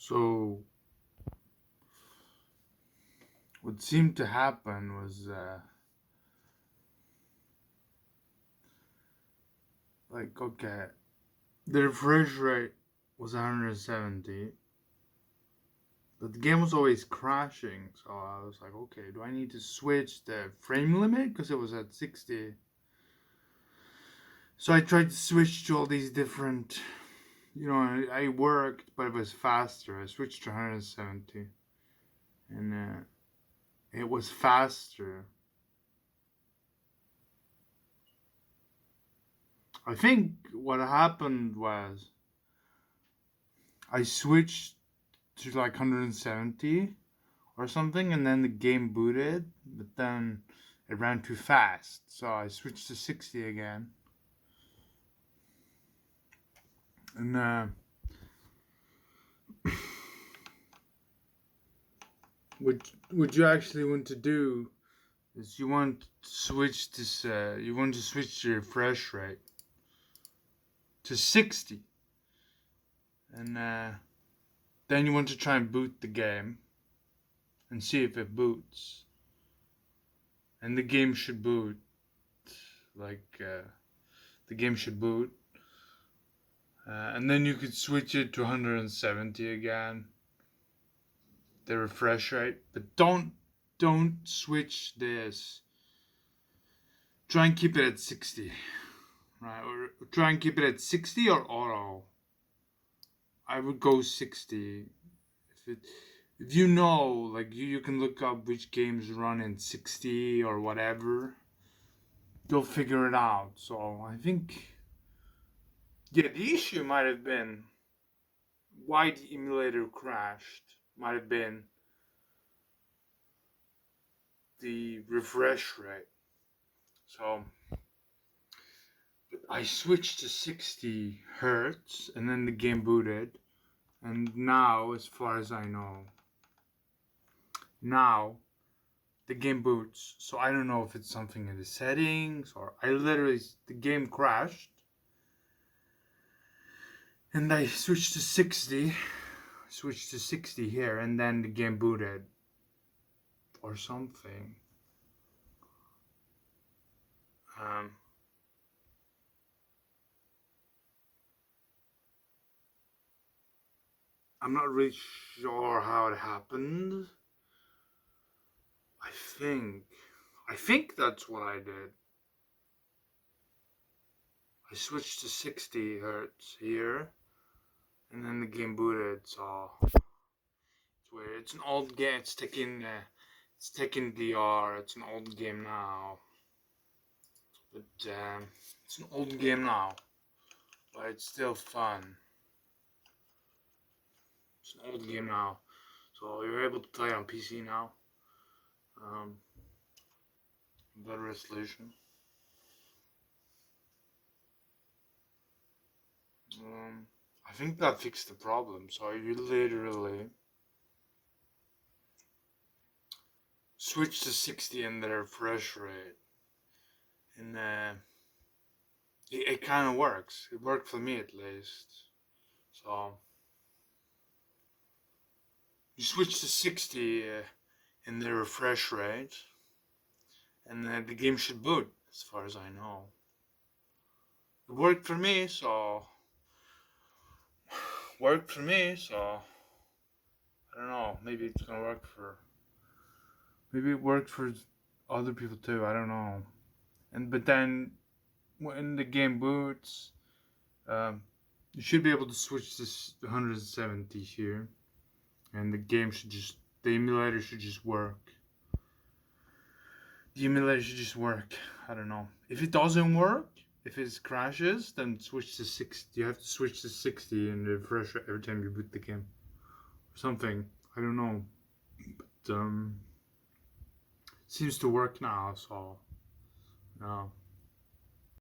So what seemed to happen was okay, the refresh rate was 170, but the game was always crashing. So I was like, okay, do I need to switch the frame limit because it was at 60? So I tried to switch to all these different, I worked, but it was faster. I switched to 170, and it was faster. I think what happened was I switched to like 170 or something, and then the game booted, but then it ran too fast, so I switched to 60 again. And what you actually want to do is you want to switch this. You want to switch your refresh rate to 60, and then you want to try and boot the game and see if it boots. And the game should boot. The game should boot. And then you could switch it to 170 again, the refresh rate. But don't switch this. Try and keep it at 60, right? Or try and keep it at 60 or auto. I would go 60. If you know, like you can look up which games run in 60 or whatever. You'll figure it out. So I think, yeah, the issue might have been why the emulator crashed. Might have been the refresh rate. So I switched to 60 hertz, and then the game booted. And now, as far as I know, now the game boots. So I don't know if it's something in the settings or the game crashed. And I switched to 60. Switched to 60 here, and then the game booted. Or something. I'm not really sure how it happened. I think that's what I did. I switched to 60 hertz here, and then the game booted. So it's weird. It's an old game. It's taking VR. It's an old game now, but it's an old game now, but it's still fun. It's an old game now, so you're able to play it on PC now. Better resolution. I think that fixed the problem. So you literally switch to 60 and the refresh rate, and it kind of works. It worked for me at least. So you switch to 60 in the refresh rate, and the game should boot, as far as I know. It worked for me, so I don't know. Maybe it's gonna work maybe it worked for other people too. I don't know. But then when the game boots, you should be able to switch to 170 here, and the emulator should just work. The emulator should just work. I don't know. If it doesn't work, if it crashes, then switch to 60. You have to switch to 60 and refresh every time you boot the game. Or something. I don't know. But seems to work now, so